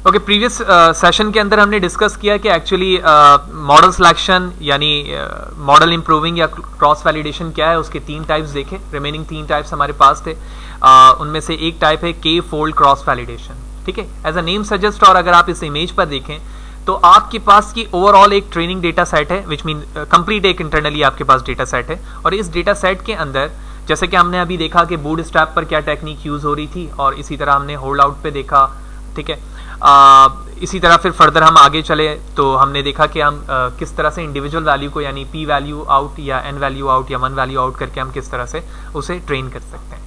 Okay, previous session के अंदर हमने डिस्कस किया कि एक्चुअली मॉडल सिलेक्शन यानी मॉडल इंप्रूविंग या क्रॉस वैलिडेशन क्या है, उसके 3 टाइप्स देखे। रिमेनिंग 3 टाइप्स हमारे पास थे। उनमें से एक टाइप है के फोल्ड क्रॉस वैलिडेशन, ठीक है, एज अ नेम सजेस्ट। और अगर आप इस इमेज पर देखें तो आपके पास की ओवरऑल एक ट्रेनिंग डेटा सेट है, विच मीन कंप्लीट एक इंटरनली आपके पास डेटा सेट है। और इस डेटा सेट के अंदर जैसे कि हमने अभी देखा कि बूटस्ट्रैप पर क्या टेक्निक यूज हो रही थी, और इसी तरह हमने होल्ड आउट पे देखा, ठीक है। इसी तरह फिर फर्दर हम आगे चले तो हमने देखा कि हम किस तरह से इंडिविजुअल वैल्यू को यानी पी वैल्यू आउट या एन वैल्यू आउट या 1 वैल्यू आउट करके हम किस तरह से उसे ट्रेन कर सकते हैं।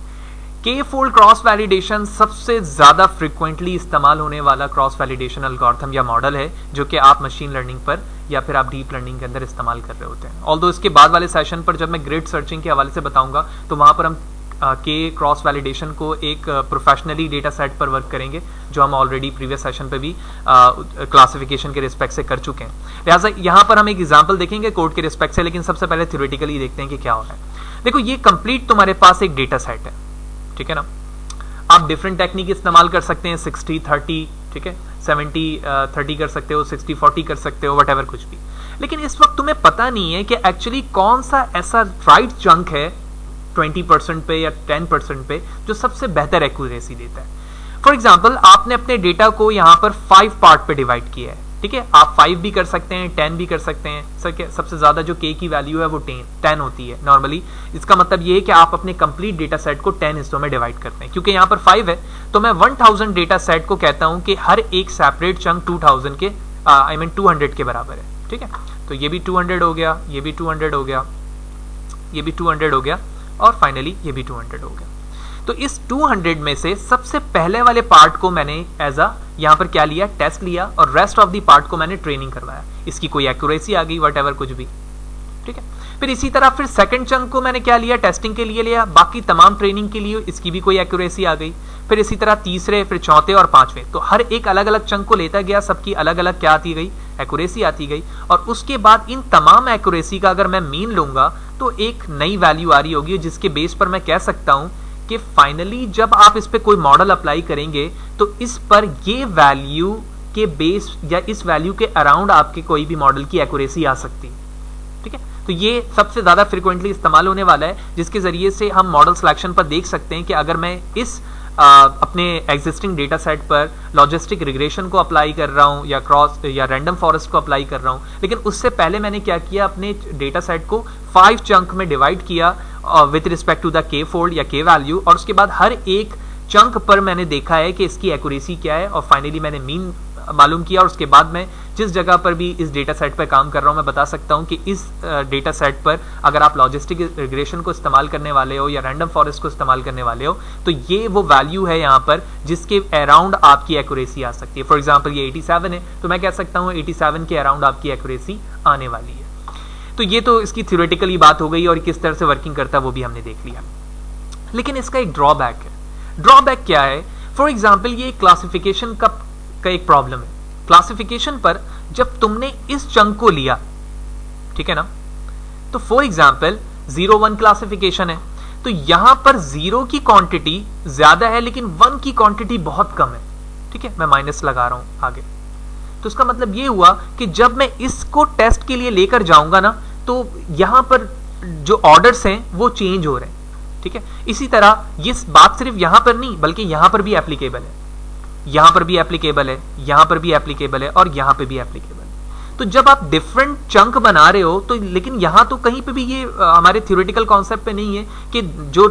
के फोल्ड क्रॉस वैलिडेशन सबसे ज्यादा फ्रिक्वेंटली इस्तेमाल होने वाला क्रॉस वैलिडेशन एल्गोरिथम या मॉडल है, जो कि आप मशीन लर्निंग पर या फिर आप डीप लर्निंग के अंदर इस्तेमाल कर रहे होते हैं। ऑल्दो इसके बाद वाले सेशन पर जब मैं ग्रिड सर्चिंग के हवाले से बताऊंगा तो वहां पर हम के क्रॉस वैलिडेशन को एक प्रोफेशनली डेटा सेट पर वर्क करेंगे, जो हम ऑलरेडी प्रीवियस सेशन पे भी क्लासिफिकेशन के रिस्पेक्ट से कर चुके हैं। लिहाजा यहाँ पर हम एक एग्जांपल देखेंगे कोड के रिस्पेक्ट से, लेकिन सबसे पहले थ्योरेटिकली देखते हैं कि क्या हो रहा है। देखो, ये कंप्लीट तुम्हारे पास एक डेटा सेट है, ठीक है ना। आप डिफरेंट टेक्निक इस्तेमाल कर सकते हैं, 60-30, ठीक है, 70-30 कर सकते हो, 60-40 कर सकते हो, वट कुछ भी। लेकिन इस वक्त तुम्हें पता नहीं है कि एक्चुअली कौन सा ऐसा राइट चंक है 20% पे या 10% पे जो सबसे बेहतर एक्यूरेसी देता है। फॉर एग्जाम्पल, आपने अपने डेटा को यहां पर 5 पार्ट पे डिवाइड किया है, ठीक है। आप 5 भी कर सकते हैं, 10 भी कर सकते हैं। सबसे ज्यादा जो के की वैल्यू है वो 10 होती है नॉर्मली। इसका मतलब ये है कि आप अपने कंप्लीट डेटा सेट को 10 हिस्सों में डिवाइड करते हैं। क्योंकि यहाँ पर 5 है तो मैं 1000 डेटा सेट को कहता हूं कि हर एक सेपरेट चंक 2000 के 200 के बराबर है, ठीक है। तो ये भी 200 हो गया, ये भी 200 हो गया, ये भी 200 हो गया, और फाइनली ये भी 200 हो गया। तो इस 200 में से सबसे पहले वाले पार्ट को मैंने एज अ यहां पर क्या लिया, टेस्ट लिया, और रेस्ट ऑफ द पार्ट को मैंने ट्रेनिंग करवाया। इसकी कोई एक्यूरेसी आ गई, वट कुछ भी, ठीक है। फिर इसी तरह फिर सेकंड चंक को मैंने क्या लिया, टेस्टिंग के लिए लिया, बाकी तमाम ट्रेनिंग के लिए इसकी भी कोई एक्यूरेसी आ गई। फिर इसी तरह तीसरे, फिर चौथे और पांचवें, तो हर एक अलग अलग चंक को लेता गया, सबकी अलग अलग क्या आती गई, एक्यूरेसी आती गई। और उसके बाद इन तमाम एक्यूरेसी का अगर मैं मीन लूंगा तो एक नई वैल्यू आ रही होगी, जिसके बेस पर मैं कह सकता हूं कि फाइनली जब आप इस पे कोई मॉडल अप्लाई करेंगे तो इस पर ये वैल्यू के बेस या इस वैल्यू के अराउंड आपके कोई भी मॉडल की एक्यूरेसी आ सकती है, ठीक है। तो ये सबसे ज्यादा फ्रिक्वेंटली इस्तेमाल होने वाला है, जिसके जरिए से हम मॉडल सिलेक्शन पर देख सकते हैं कि अगर मैं इस अपने एग्जिस्टिंग डेटा सेट पर लॉजिस्टिक रिग्रेशन को अप्लाई कर रहा हूं या क्रॉस या रैंडम फॉरेस्ट को अप्लाई कर रहा हूं, लेकिन उससे पहले मैंने क्या किया, अपने डेटा सेट को 5 चंक में डिवाइड किया विथ रिस्पेक्ट टू द के फोल्ड या के वैल्यू, और उसके बाद हर एक चंक पर मैंने देखा है कि इसकी एक्यूरेसी क्या है, और फाइनली मैंने मीन मालूम किया। और उसके बाद मैं जिस जगह पर भी इस डेटा सेट पर काम कर रहा हूं, मैं बता सकता हूं कि इस डेटा सेट पर अगर आप लॉजिस्टिक रिग्रेशन को इस्तेमाल करने वाले हो या रैंडम फॉरेस्ट को इस्तेमाल करने वाले हो, तो ये वो वैल्यू है यहाँ पर जिसके अराउंड आपकी एक्यूरेसी आ सकती है। फॉर एग्जाम्पल ये 87 है, तो मैं कह सकता हूँ 87 के अराउंड आपकी एक्यूरेसी आने वाली है। तो ये तो इसकी थ्योरेटिकली बात हो गई, और किस तरह से वर्किंग करता है वो भी हमने देख लिया। लेकिन इसका एक ड्रॉबैक है। ड्रॉबैक क्या है? फॉर एग्जाम्पल ये क्लासिफिकेशन का एक प्रॉब्लम है। क्लासिफिकेशन पर जब तुमने इस चंक को लिया, ठीक है ना, तो फॉर एग्जाम्पल 0-1 क्लासिफिकेशन है, तो यहां पर 0 की क्वांटिटी ज्यादा है लेकिन 1 की क्वांटिटी बहुत कम है, ठीक है। मैं माइनस लगा रहा हूं आगे, तो इसका मतलब ये हुआ कि जब मैं इसको टेस्ट के लिए लेकर जाऊंगा ना, तो यहां पर जो ऑर्डर्स हैं वो चेंज हो रहे हैं, ठीक है। इसी तरह ये बात सिर्फ यहां पर नहीं बल्कि यहां पर भी एप्लीकेबल है, यहां पर भी एप्लीकेबल है, यहां पर भी एप्लीकेबल है, और यहां पे भी एप्लीकेबल है। तो जब आप डिफरेंट चंक बना रहे हो, तो लेकिन यहां तो कहीं पे भी ये हमारे थ्योरेटिकल कॉन्सेप्ट पे नहीं है कि जो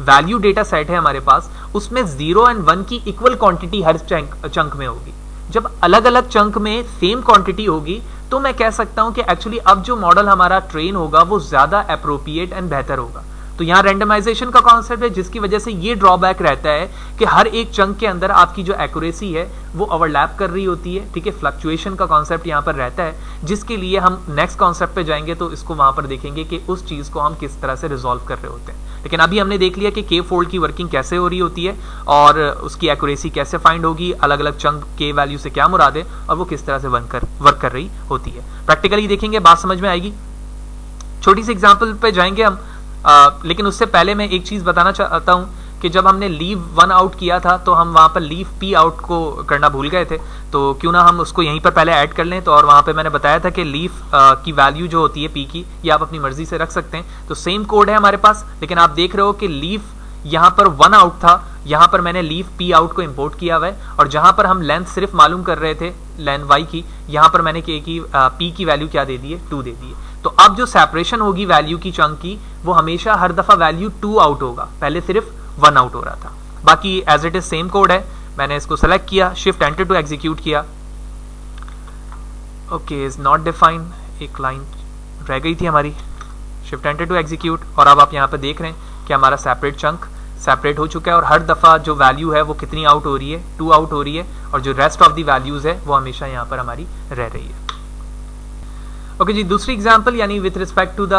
वैल्यू डेटा सेट है हमारे पास, उसमें 0 और 1 की इक्वल क्वांटिटी हर चंक में होगी। जब अलग अलग चंक में सेम क्वांटिटी होगी, तो मैं कह सकता हूं कि एक्चुअली अब जो मॉडल हमारा ट्रेन होगा वो ज्यादा एप्रोप्रिएट एंड बेहतर होगा। तो यहाँ रैंडमाइजेशन का कॉन्सेप्ट है, जिसकी वजह से ये ड्रॉबैक रहता है कि हर एक चंक के अंदर आपकी जो एक्यूरेसी है वो ओवरलैप कर रही होती है, ठीक है। फ्लक्चुएशन का कॉन्सेप्ट यहाँ पर रहता है, जिसके लिए हम नेक्स्ट कॉन्सेप्ट पे जाएंगे तो इसको वहां पर देखेंगे कि उस चीज को हम किस तरह से रिजॉल्व कर रहे होते हैं। लेकिन अभी हमने देख लिया कि के फोल्ड की वर्किंग कैसे हो रही होती है और उसकी एक्यूरेसी कैसे फाइंड होगी, अलग अलग चंक के वैल्यू से क्या मुराद है, और वो किस तरह से वर्क कर रही होती है। प्रैक्टिकली देखेंगे, बात समझ में आएगी। छोटी सी एग्जाम्पल पे जाएंगे हम, लेकिन उससे पहले मैं एक चीज बताना चाहता हूं कि जब हमने लीव वन आउट किया था तो हम वहाँ पर लीव पी आउट को करना भूल गए थे, तो क्यों ना हम उसको यहीं पर पहले ऐड कर लें। तो और वहाँ पे मैंने बताया था कि लीव की वैल्यू जो होती है पी की, ये आप अपनी मर्जी से रख सकते हैं। तो सेम कोड है हमारे पास, लेकिन आप देख रहे हो कि लीव यहाँ पर वन आउट था, यहाँ पर मैंने लीव पी आउट को इंपोर्ट किया हुआ है, और जहाँ पर हम लेंथ सिर्फ मालूम कर रहे थे लेंथ वाई की, यहाँ पर मैंने पी की वैल्यू क्या दे दी है, 2 दे दी है। तो अब जो सेपरेशन होगी वैल्यू की चंक की, वो हमेशा हर दफा वैल्यू 2 आउट होगा, पहले सिर्फ 1 आउट हो रहा था। बाकी as it is same code है। मैंने इसको सेलेक्ट किया, शिफ्ट एंटर टू एग्जीक्यूट किया। ओके, इज नॉट डिफाइंड, एक लाइन रह गई थी हमारी, शिफ्ट एंटर टू एग्जीक्यूट, और अब आप यहाँ पर देख रहे हैं कि हमारा सेपरेट चंक सेपरेट हो चुका है, और हर दफा जो वैल्यू है वो कितनी आउट हो रही है, 2 आउट हो रही है, और जो रेस्ट ऑफ दी वैल्यूज है वो हमेशा यहाँ पर हमारी रह रही है। ओके जी, दूसरी एग्जांपल यानी with respect to the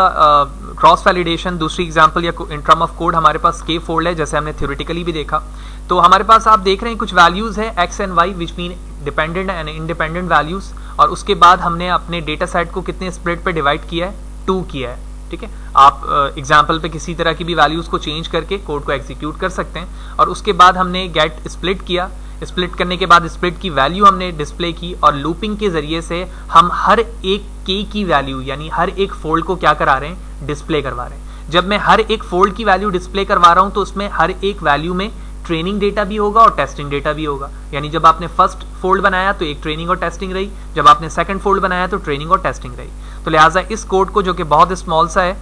cross validation, दूसरी एग्जांपल या इन टर्म ऑफ कोड हमारे पास के फोल्ड है, जैसे हमने थ्योरेटिकली भी देखा। तो हमारे पास आप देख रहे हैं कुछ वैल्यूज है x and y which mean dependent and independent values, और उसके बाद हमने अपने डेटा सेट को कितने स्प्लिट पे डिवाइड किया है, 2 किया है। ठीक है, आप एग्जाम्पल पे किसी तरह की भी वैल्यूज को चेंज करके कोड को एग्जीक्यूट कर सकते हैं, और उसके बाद हमने गेट स्प्लिट किया, स्प्लिट करने के बाद स्प्लिट की वैल्यू हमने डिस्प्ले की, और लूपिंग के जरिए से हम हर एक के की वैल्यू यानी हर एक फोल्ड को क्या करा रहे हैं, डिस्प्ले करवा रहे हैं। जब मैं हर एक फोल्ड की वैल्यू डिस्प्ले करवा रहा हूं तो उसमें हर एक वैल्यू में ट्रेनिंग डेटा भी होगा और टेस्टिंग डेटा भी होगा। यानी जब आपने फर्स्ट फोल्ड बनाया तो एक ट्रेनिंग और टेस्टिंग रही, जब आपने सेकंड फोल्ड बनाया तो ट्रेनिंग और टेस्टिंग रही। तो लिहाजा इस कोड को, जो कि बहुत स्मॉल सा है,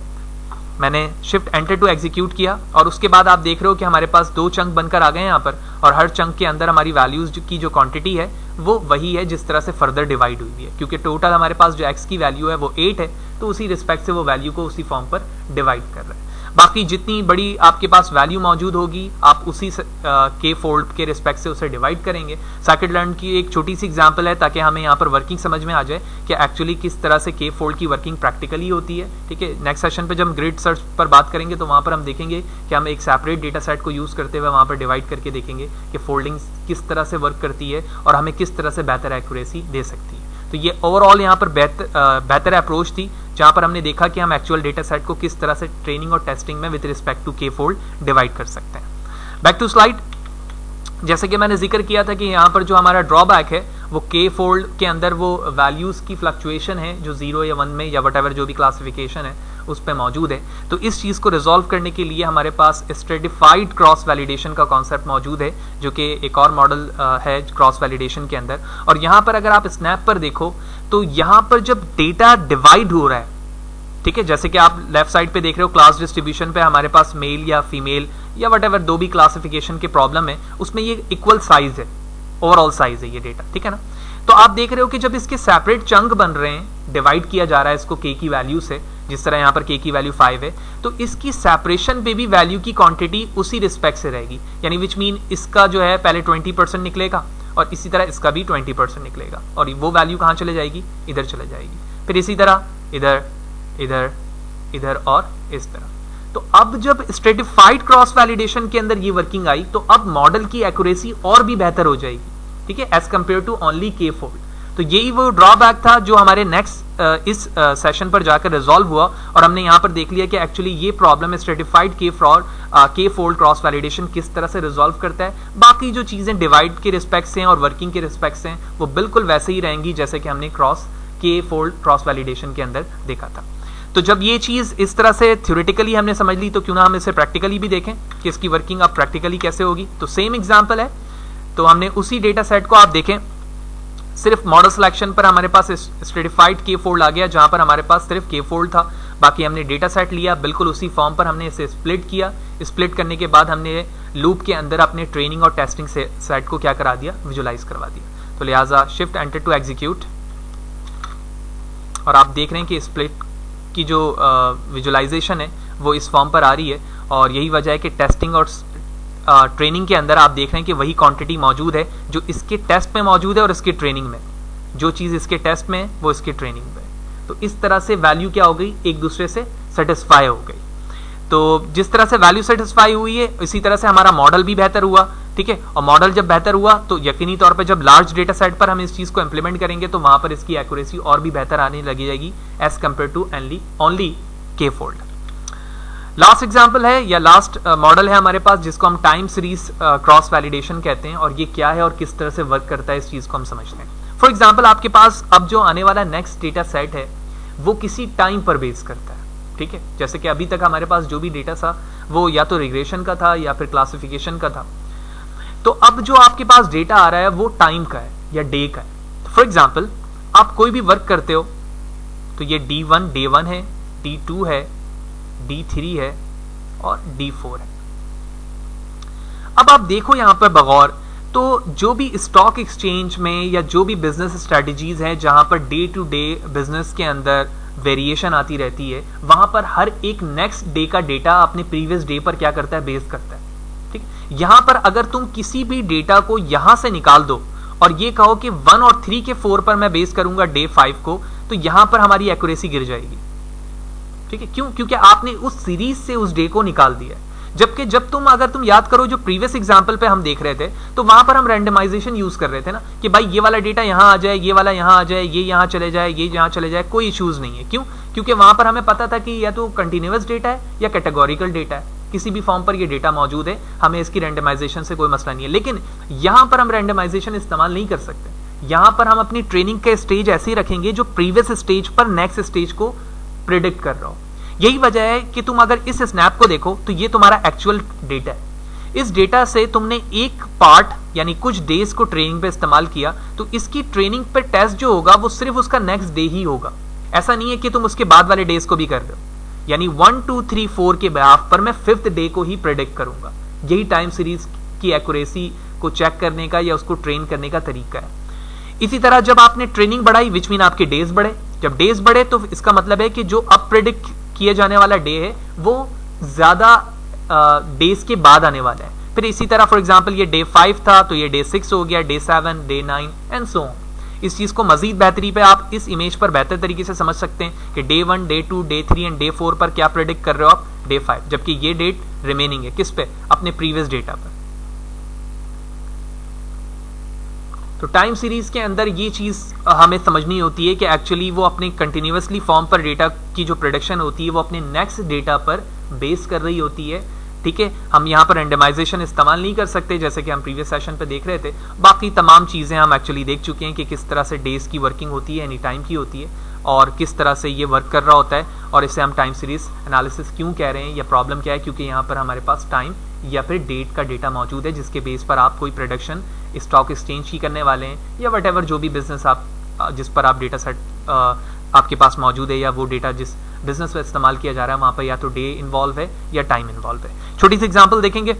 मैंने शिफ्ट एंटर टू एग्जीक्यूट किया, और उसके बाद आप देख रहे हो कि हमारे पास 2 चंक बनकर आ गए यहाँ पर, और हर चंक के अंदर हमारी वैल्यूज की जो क्वांटिटी है वो वही है जिस तरह से फर्दर डिवाइड हुई है, क्योंकि टोटल हमारे पास जो एक्स की वैल्यू है वो 8 है, तो उसी रिस्पेक्ट से वो वैल्यू को उसी फॉर्म पर डिवाइड कर रहे हैं। बाकी जितनी बड़ी आपके पास वैल्यू मौजूद होगी आप उसी के फोल्ड के रिस्पेक्ट से उसे डिवाइड करेंगे। साइकिट लर्न की एक छोटी सी एग्जांपल है ताकि हमें यहाँ पर वर्किंग समझ में आ जाए कि एक्चुअली किस तरह से के फोल्ड की वर्किंग प्रैक्टिकली होती है। ठीक है, नेक्स्ट सेशन पे जब हम ग्रिड सर्च पर बात करेंगे तो वहाँ पर हम देखेंगे कि हम एक सेपरेट डेटा सेट को यूज़ करते हुए वहाँ पर डिवाइड करके देखेंगे कि फोल्डिंग किस तरह से वर्क करती है और हमें किस तरह से बेहतर एक्यूरेसी दे सकती है। तो ये ओवरऑल यहाँ पर बेहतर अप्रोच थी, जहाँ पर हमने देखा कि हम एक्चुअल डेटा सेट को किस तरह से ट्रेनिंग और टेस्टिंग में विद रिस्पेक्ट टू के फोल्ड डिवाइड कर सकते हैं। बैक टू स्लाइड, जैसे कि मैंने जिक्र किया था कि यहाँ पर जो हमारा ड्रॉबैक है वो के फोल्ड के अंदर वो वैल्यूज़ की फ्लक्चुएशन है जो 0 या 1 में या वटएवर जो भी क्लासिफिकेशन है उस पर मौजूद है। तो इस चीज़ को रिजॉल्व करने के लिए हमारे पास स्ट्रेटिफाइड क्रॉस वैलिडेशन का कॉन्सेप्ट मौजूद है, जो कि एक और मॉडल है क्रॉस वैलिडेशन के अंदर। और यहाँ पर अगर आप स्नैप पर देखो तो यहाँ पर जब डेटा डिवाइड हो रहा है, ठीक है, जैसे कि आप लेफ्ट साइड पे देख रहे हो क्लास डिस्ट्रीब्यूशन पे हमारे पास मेल या फीमेल या वटएवर दो भी क्लासिफिकेशन के प्रॉब्लम है, उसमें ये इक्वल साइज है, ओवरऑल साइज है ये डेटा, ठीक है ना। तो आप देख रहे हो कि जब इसके सेपरेट चंक बन रहे हैं, डिवाइड किया जा रहा है इसको के की वैल्यू से, जिस तरह यहाँ पर के की वैल्यू 5 है, तो इसकी सेपरेशन पे भी वैल्यू की क्वांटिटी उसी रिस्पेक्ट से रहेगी। यानी विच मीन इसका जो है पहले 20% निकलेगा और इसी तरह इसका भी 20% निकलेगा, और वो वैल्यू कहाँ चले जाएगी, इधर चले जाएगी, फिर इसी तरह इधर इधर इधर और इस तरह। तो अब जब स्ट्रेटिफाइड क्रॉस वैलिडेशन के अंदर ये वर्किंग आई तो अब मॉडल की एक्यूरेसी और भी बेहतर हो जाएगी, ठीक है, एज कंपेयर टू ओनली के फोल्ड। तो यही वो ड्रॉबैक था जो हमारे नेक्स्ट इस सेशन पर जाकर रिजॉल्व हुआ, और हमने यहाँ पर देख लिया कि एक्चुअली ये प्रॉब्लम स्ट्रेटिफाइड के फोल्ड क्रॉस वैलिडेशन किस तरह से रिजॉल्व करता है। बाकी जो चीजें डिवाइड के रिस्पेक्ट से हैं और वर्किंग के रिस्पेक्ट से हैं वो बिल्कुल वैसे ही रहेंगी जैसे कि हमने के फोल्ड क्रॉस वैलिडेशन के अंदर देखा था। तो जब ये चीज इस तरह से थ्योरेटिकली हमने समझ ली तो क्यों ना हम इसे प्रैक्टिकली भी देखें कि इसकी वर्किंग अब प्रैक्टिकली कैसे होगी। तो सेम एग्जांपल है, तो हमने उसी डेटा सेट को आप देखें, सिर्फ मॉडल सिलेक्शन पर हमारे पास स्ट्रेटिफाइड के फोल्ड आ गया जहां पर हमारे पास सिर्फ के फोल्ड था। बाकी हमने डेटा सेट लिया, बिल्कुल उसी फॉर्म पर हमने इसे स्प्लिट किया। स्प्लिट करने के बाद हमने लूप के अंदर अपने ट्रेनिंग और टेस्टिंग सेट को क्या करा दिया, विजुलाइज करवा दिया। तो लिहाजा शिफ्ट एंटर टू एग्जीक्यूट, और आप देख रहे हैं कि स्प्लिट की जो विजुलाइजेशन है वो इस फॉर्म पर आ रही है, और यही वजह है कि टेस्टिंग और ट्रेनिंग के अंदर आप देख रहे हैं कि वही क्वांटिटी मौजूद है जो इसके टेस्ट में मौजूद है और इसके ट्रेनिंग में, जो चीज़ इसके टेस्ट में है वो इसके ट्रेनिंग में। तो इस तरह से वैल्यू क्या हो गई, एक दूसरे से सेटिस्फाई हो गई। तो जिस तरह से वैल्यू सेटिस्फाई हुई है इसी तरह से हमारा मॉडल भी बेहतर हुआ, ठीक है। और मॉडल जब बेहतर हुआ तो यकीनी तौर पे जब लार्ज डेटा सेट पर हम इस चीज़ को इंप्लीमेंट करेंगे तो वहां पर इसकी एक्यूरेसी और भी बेहतर आने लगी जाएगी एज कंपेयर टू ओनली के फोल्ड। लास्ट एग्जाम्पल है या लास्ट मॉडल है हमारे पास जिसको हम टाइम सीरीज क्रॉस वैलिडेशन कहते हैं, और ये क्या है और किस तरह से वर्क करता है इस चीज को हम समझते हैं। फॉर एग्जाम्पल आपके पास अब जो आने वाला नेक्स्ट डेटा सेट है वो किसी टाइम पर बेस करता है, ठीक है। जैसे कि अभी तक हमारे पास जो भी डेटा था वो या तो रिग्रेशन का था या फिर क्लासिफिकेशन का था, तो अब जो आपके पास डेटा आ रहा है वो टाइम का है या डे का है। फॉर एग्जाम्पल आप कोई भी वर्क करते हो तो ये D1 डे 1 है, D2 है, D3 है और D4 है। अब आप देखो यहां पर बगौर, तो जो भी स्टॉक एक्सचेंज में या जो भी बिजनेस स्ट्रेटजीज हैं जहां per day to day business के अंदर वेरिएशन आती रहती है, वहां पर हर एक नेक्स्ट डे का डेटा अपने प्रीवियस डे पर क्या करता है, बेस करता है, ठीक। यहां पर अगर तुम किसी भी डेटा को यहां से निकाल दो और ये कहो कि 1 और 3 के 4 पर मैं बेस करूंगा डे 5 को, तो यहां पर हमारी एक्यूरेसी गिर जाएगी, ठीक है। क्यों? क्योंकि आपने उस सीरीज से उस डे को निकाल दिया है। जबकि जब अगर तुम याद करो जो प्रीवियस एग्जांपल पे हम देख रहे थे, तो वहां पर हम रैंडमाइजेशन यूज कर रहे थे ना, कि भाई ये वाला डेटा यहां आ जाए, ये वाला यहां आ जाए, ये यहां चले जाए, ये यहां चले जाए, कोई इश्यूज नहीं है। क्यों? क्योंकि वहां पर हमें पता था कि या तो कंटिन्यूअस डेटा है या कैटेगोरिकल डेटा है, किसी भी फॉर्म पर ये डेटा मौजूद है, हमें इसकी रैंडमाइजेशन से कोई मसला नहीं है। लेकिन यहां पर हम रैंडमाइजेशन इस्तेमाल नहीं कर सकते। यहां पर हम अपनी ट्रेनिंग के स्टेज ऐसे ही रखेंगे जो प्रीवियस स्टेज पर नेक्स्ट स्टेज को प्रिडिक्ट कर रहा हो। यही वजह है कि तुम अगर इस स्नैप को देखो तो ये तुम्हारा एक्चुअल डेटा है। इस डेटा से तुमने एक पार्ट यानी कुछ डेज को ट्रेनिंग पे इस्तेमाल किया, तो इसकी ट्रेनिंग पे टेस्ट जो होगा वो सिर्फ उसका नेक्स्ट डे ही होगा। ऐसा नहीं है कि तुम उसके बाद वाले डेज को भी कर रहे हो। यानी 1 2 3 4 के बिहाफ पर मैं 5th डे को ही प्रेडिक्ट करूंगा। यही टाइम सीरीज की एक्यूरेसी को चेक करने का या उसको ट्रेन करने का तरीका है। इसी तरह जब आपने ट्रेनिंग बढ़ाई, विच मीन आपके डेज बढ़े, जब डेज बढ़े तो इसका मतलब है कि जो अब प्रेडिक्ट किए जाने वाला डे है वो ज्यादा डेज के बाद आने वाला है। फिर इसी तरह फॉर एग्जांपल ये डे 5 था तो ये डे 6 हो गया, day 7, day 9 and so on. इस चीज को मजीद बेहतरी पे आप इस इमेज पर बेहतर तरीके से समझ सकते हैं कि day 1, day 2, day 3 and day 4 पर क्या प्रेडिक्ट कर रहे हो आप, डे 5, जबकि ये डेट रिमेनिंग है किस पे, अपने प्रीवियस डेटा पर। तो टाइम सीरीज के अंदर ये चीज हमें समझनी होती है कि एक्चुअली वो अपने कंटिन्यूअसली फॉर्म पर डेटा की जो प्रेडिक्शन होती है वो अपने नेक्स्ट डेटा पर बेस कर रही होती है, ठीक है। हम यहाँ पर रैंडमाइजेशन इस्तेमाल नहीं कर सकते जैसे कि हम प्रीवियस सेशन पे देख रहे थे। बाकी तमाम चीजें हम एक्चुअली देख चुके हैं कि किस तरह से डेज की वर्किंग होती है, एनी टाइम की होती है, और किस तरह से ये वर्क कर रहा होता है, और इसे हम टाइम सीरीज एनालिसिस क्यों कह रहे हैं, या प्रॉब्लम क्या है, क्योंकि यहाँ पर हमारे पास टाइम या फिर डेट का डेटा मौजूद है जिसके बेस पर आप कोई प्रोडक्शन स्टॉक एक्सचेंज की करने वाले हैं, या वट जो भी बिजनेस आप जिस पर आप डेटा सेट आपके पास मौजूद है, या वो डेटा जिस बिजनेस में इस्तेमाल किया जा रहा है वहां पर या तो डे इन्वॉल्व है या टाइम इन्वॉल्व है। छोटी सी एग्जांपल देखेंगे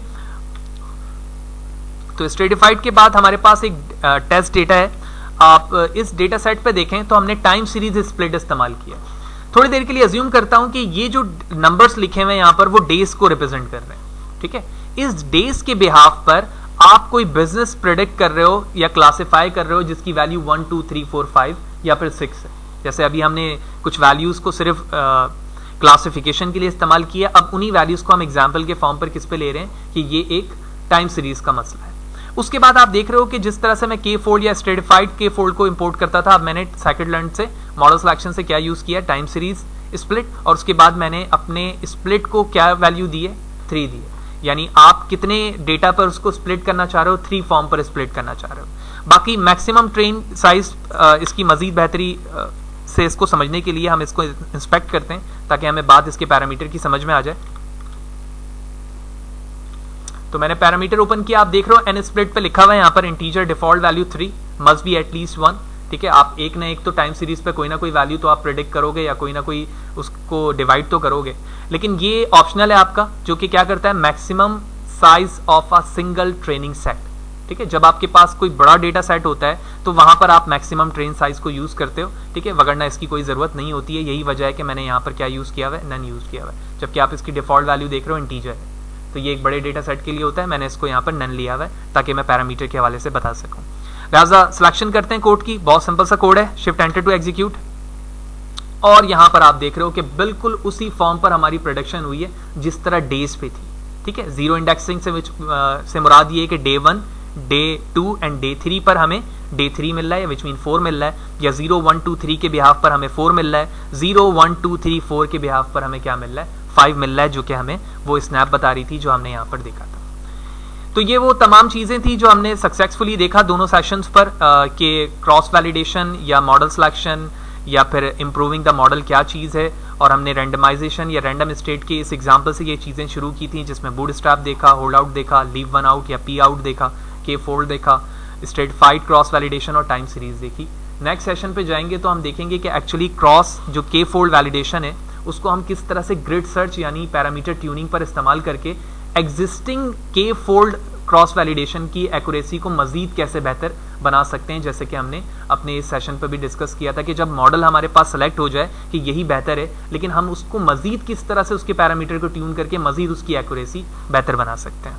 तो स्ट्रेटिफाइड के बाद हमारे पास एक टेस्ट डेटा है। आप इस डेटा सेट पे देखें तो हमने टाइम सीरीज स्प्लिट इस्तेमाल किया। थोड़ी देर के लिए अज्यूम करता हूं कि ये जो नंबर्स लिखे हुए हैं यहाँ पर वो डेज को रिप्रेजेंट कर रहे हैं, ठीक है। इस डेज के बिहाफ पर आप कोई बिजनेस प्रेडिक्ट कर रहे हो या क्लासिफाई कर रहे हो जिसकी वैल्यू 1 2 3 4 5 या फिर 6 है। जैसे अभी हमने कुछ वैल्यूज को सिर्फ क्लासिफिकेशन के लिए इस्तेमाल किया, अब उन्हीं वैल्यूज को हम एग्जाम्पल के फॉर्म पर किस पे ले रहे हैं कि ये एक टाइम सीरीज का मसला है। उसके बाद आप देख रहे हो कि जिस तरह से मैं के फोल्ड या स्ट्रेटिफाइड के फोल्ड को इंपोर्ट करता था, अब मैंने सेकंड से मॉडल सिलेक्शन से क्या यूज किया, टाइम सीरीज स्प्लिट, और उसके बाद मैंने अपने स्प्लिट को क्या वैल्यू दी है, 3 दी है। यानी आप कितने डेटा पर उसको स्प्लिट करना चाह रहे हो, 3 फॉर्म पर स्प्लिट करना चाह रहे हो। बाकी मैक्सिमम ट्रेन साइज इसकी मजीद बेहतरी से इसको समझने के लिए हम इसको इंस्पेक्ट करते हैं ताकि हमें बात इसके पैरामीटर की समझ में आ जाए। तो मैंने पैरामीटर ओपन किया, आप देख रहे हो एन स्प्लिट पे लिखा हुआ है यहाँ पर integer default value 3 must be at least 1, ठीक है। आप एक ना एक तो टाइम सीरीज पे कोई ना कोई वैल्यू तो आप प्रेडिक्ट करोगे या कोई ना कोई उसको डिवाइड तो करोगे, लेकिन ये ऑप्शनल है आपका, जो कि क्या करता है, maximum size of a single training set, ठीक है। जब आपके पास कोई बड़ा डेटा सेट होता है तो वहां पर आप मैक्सिमम ट्रेन साइज को यूज करते हो, ठीक है, वगरना इसकी कोई जरूरत नहीं होती है। यही वजह है कि मैंने यहाँ पर क्या यूज किया हुआ है, नन यूज किया हुआ है, जबकि आप इसकी डिफॉल्ट वैल्यू देख रहे हो इंटीजर है। तो ये एक बड़े डेटा सेट के लिए होता है, मैंने इसको यहाँ पर नन लिया हुआ है ताकि मैं पैरामीटर के हवाले से बता सकूं। लिहाजा सिलेक्शन करते हैं कोड की, बहुत सिंपल सा कोड है, शिफ्ट एंटर टू एग्जीक्यूट, और यहाँ पर आप देख रहे हो कि बिल्कुल उसी फॉर्म पर हमारी प्रोडक्शन हुई है जिस तरह डेज पे थी, ठीक है। जीरो इंडेक्सिंग से मुराद ये है कि डे 1, डे 2 एंड डे 3 पर हमें डे 3 मिल रहा है, विच मीन 4 मिल रहा है, या 0 1 2 3 के बिहाफ पर हमें 4 मिल रहा है, 0 1 2 3 4 के बिहाफ पर हमें क्या मिल रहा है, 5 मिल रहा है, जो कि हमें वो स्नैप बता रही थी जो हमने यहाँ पर देखा था। तो ये वो तमाम चीज़ें थी जो हमने सक्सेसफुली देखा दोनों सेशंस पर कि क्रॉस वैलिडेशन या मॉडल सिलेक्शन या फिर इम्प्रूविंग द मॉडल क्या चीज़ है। और हमने रैंडमाइजेशन या रैंडम स्टेट के इस एग्जांपल से ये चीज़ें शुरू की थी, जिसमें बूटस्ट्रैप देखा, होल्ड आउट देखा, लीव वन आउट या पी आउट देखा, के फोल्ड देखा, स्ट्रेटिफाइड क्रॉस वैलिडेशन और टाइम सीरीज देखी। नेक्स्ट सेशन पे जाएंगे तो हम देखेंगे कि एक्चुअली क्रॉस जो के फोल्ड वैलिडेशन है उसको हम किस तरह से ग्रिड सर्च यानी पैरामीटर ट्यूनिंग पर इस्तेमाल करके एग्जिस्टिंग के फोल्ड क्रॉस वैलिडेशन की एक्यूरेसी को मजीद कैसे बेहतर बना सकते हैं। जैसे कि हमने अपने इस सेशन पर भी डिस्कस किया था कि जब मॉडल हमारे पास सेलेक्ट हो जाए कि यही बेहतर है, लेकिन हम उसको मजीद किस तरह से उसके पैरामीटर को ट्यून करके मजीद उसकी एक्यूरेसी बेहतर बना सकते हैं।